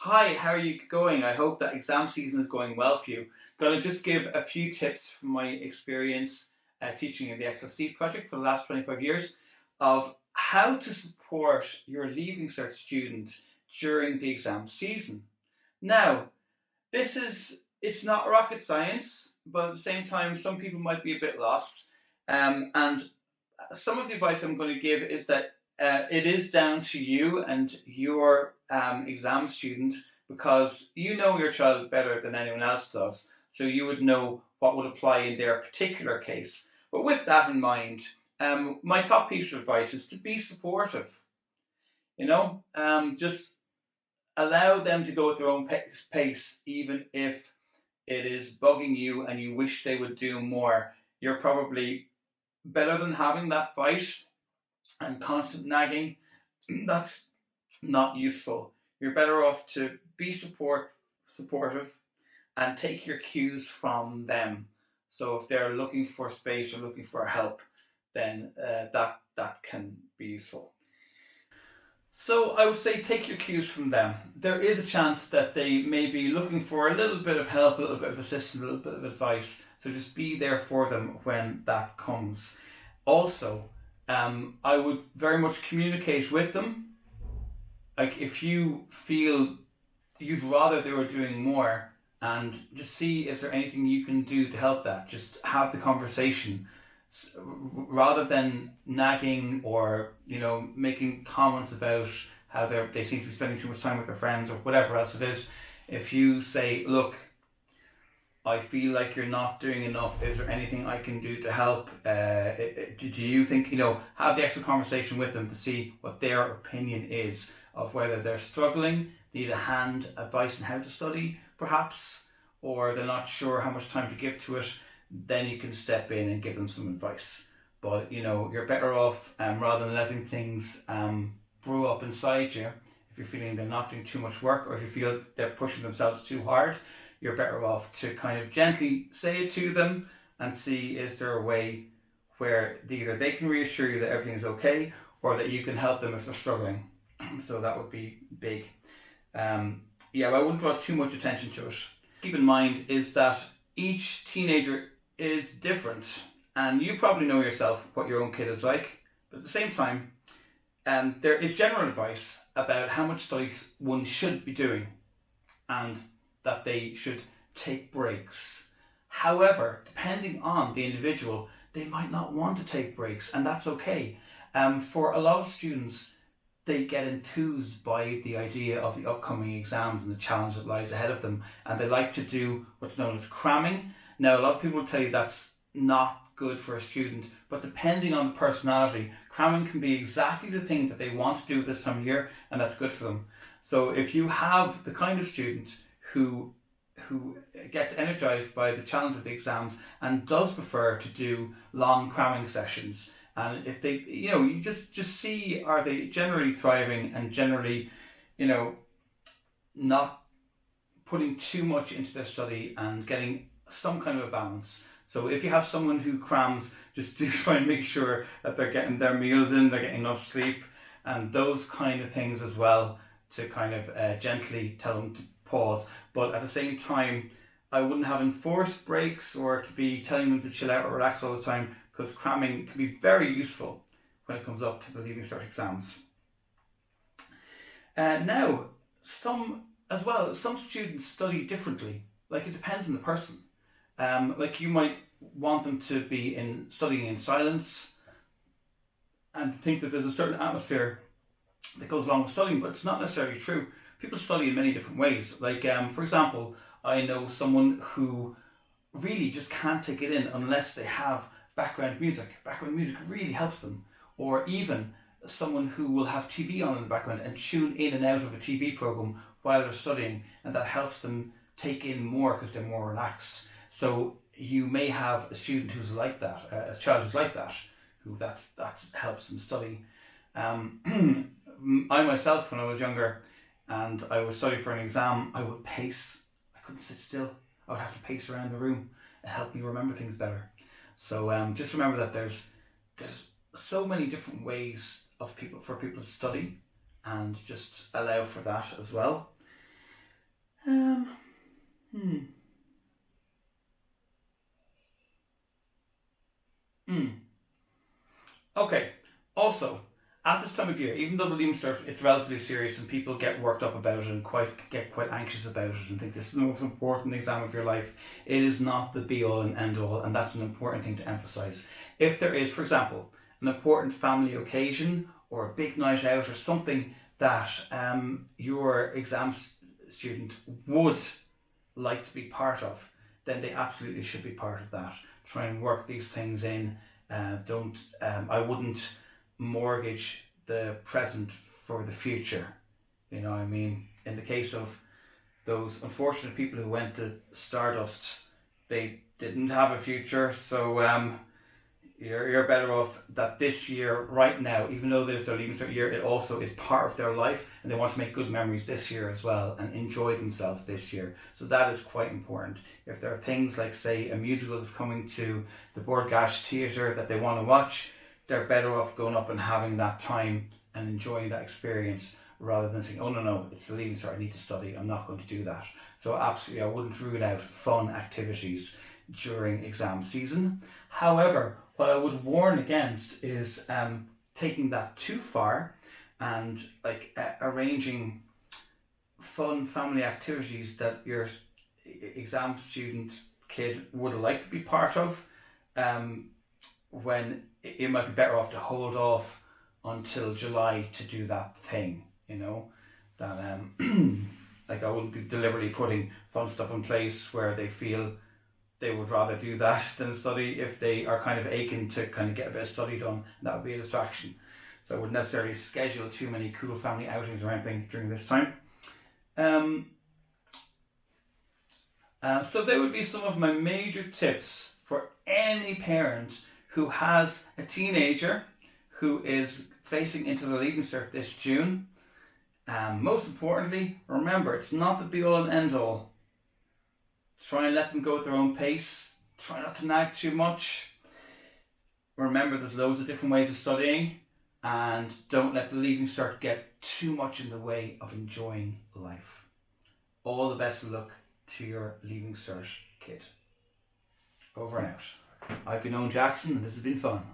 Hi, how are you going? I hope that exam season is going well for you. Going to just give a few tips from my experience teaching in the XLC project for the last 25 years of how to support your Leaving Cert student during the exam season. Now, it's not rocket science, but at the same time, some people might be a bit lost. And some of the advice I'm going to give is that it is down to you and your exam student, because you know your child better than anyone else does. So you would know what would apply in their particular case. But with that in mind, my top piece of advice is to be supportive. Just allow them to go at their own pace, even if it is bugging you and you wish they would do more. You're probably better than having that fight and constant nagging. That's not useful. You're better off to be supportive and take your cues from them. So if they're looking for space or looking for help, then that can be useful. So I would say take your cues from them. There is a chance that they may be looking for a little bit of help, a little bit of assistance, a little bit of advice. So just be there for them when that comes. Also, I would very much communicate with them. Like, if you feel you'd rather they were doing more, and just see, is there anything you can do to help that? Just have the conversation rather than nagging or making comments about how they seem to be spending too much time with their friends or whatever else it is. If you say, look, I feel like you're not doing enough, is there anything I can do to help? Do you think, have the extra conversation with them to see what their opinion is of whether they're struggling, need a hand, advice on how to study perhaps, or they're not sure how much time to give to it. Then you can step in and give them some advice. But you're better off, rather than letting things brew up inside you. If you're feeling they're not doing too much work, or if you feel they're pushing themselves too hard, you're better off to kind of gently say it to them and see, is there a way where either they can reassure you that everything is okay, or that you can help them if they're struggling. So that would be big. I wouldn't draw too much attention to it. Keep in mind is that each teenager is different, and you probably know yourself what your own kid is like. But at the same time, there is general advice about how much studies one should be doing, and that they should take breaks. However, depending on the individual, they might not want to take breaks, and that's okay. For a lot of students, they get enthused by the idea of the upcoming exams and the challenge that lies ahead of them, and they like to do what's known as cramming. Now, a lot of people will tell you that's not good for a student, but depending on the personality, cramming can be exactly the thing that they want to do this time of year, and that's good for them. So if you have the kind of student who gets energized by the challenge of the exams and does prefer to do long cramming sessions, and if they, you just see, are they generally thriving and generally, not putting too much into their study and getting some kind of a balance. So if you have someone who crams, just do try and make sure that they're getting their meals in, they're getting enough sleep, and those kind of things as well, to kind of gently tell them to pause. But at the same time, I wouldn't have enforced breaks or to be telling them to chill out or relax all the time, because cramming can be very useful when it comes up to the Leaving Cert exams. Now, some students study differently. Like, it depends on the person. Like, you might want them to be studying in silence and think that there's a certain atmosphere that goes along with studying, but it's not necessarily true. People study in many different ways. Like, for example, I know someone who really just can't take it in unless they have background music. Background music really helps them. Or even someone who will have TV on in the background and tune in and out of a TV program while they're studying, and that helps them take in more because they're more relaxed. So you may have a student who's like that, a child who's like that, who that helps them study. I myself, when I was younger and I would study for an exam, I would pace. I couldn't sit still. I would have to pace around the room and help me remember things better. So just remember that there's so many different ways for people to study, and just allow for that as well. Hmm. Hmm. Okay. Also, at this time of year, even though the Leaving Cert it's relatively serious and people get worked up about it and get quite anxious about it and think this is the most important exam of your life, it is not the be all and end all, and that's an important thing to emphasize. If there is, for example, an important family occasion or a big night out or something that your student would like to be part of, then they absolutely should be part of that. Try and work these things in. Don't. I wouldn't mortgage the present for the future. You know what I mean? In the case of those unfortunate people who went to Stardust, they didn't have a future. So you're better off that this year, right now, even though there's their Leaving Cert year, it also is part of their life and they want to make good memories this year as well and enjoy themselves this year. So that is quite important. If there are things like, say, a musical that's coming to the Bord Gáis Theatre that they want to watch, they're better off going up and having that time and enjoying that experience rather than saying, oh no, it's the Leaving Cert, I need to study, I'm not going to do that. So absolutely, I wouldn't rule out fun activities during exam season. However, what I would warn against is taking that too far and arranging fun family activities that your exam student kid would like to be part of, when it might be better off to hold off until July to do that thing, you know, that I wouldn't be deliberately putting fun stuff in place where they feel they would rather do that than study if they are kind of aching to kind of get a bit of study done. That would be a distraction. So I wouldn't necessarily schedule too many cool family outings or anything during this time. So there would be some of my major tips for any parent who has a teenager who is facing into the Leaving Cert this June. Most importantly, remember, it's not the be all and end all. Try and let them go at their own pace. Try not to nag too much. Remember, there's loads of different ways of studying, and don't let the Leaving Cert get too much in the way of enjoying life. All the best of luck to your Leaving Cert kid. Over and out. I've been Eoin Jackson, and this has been fun.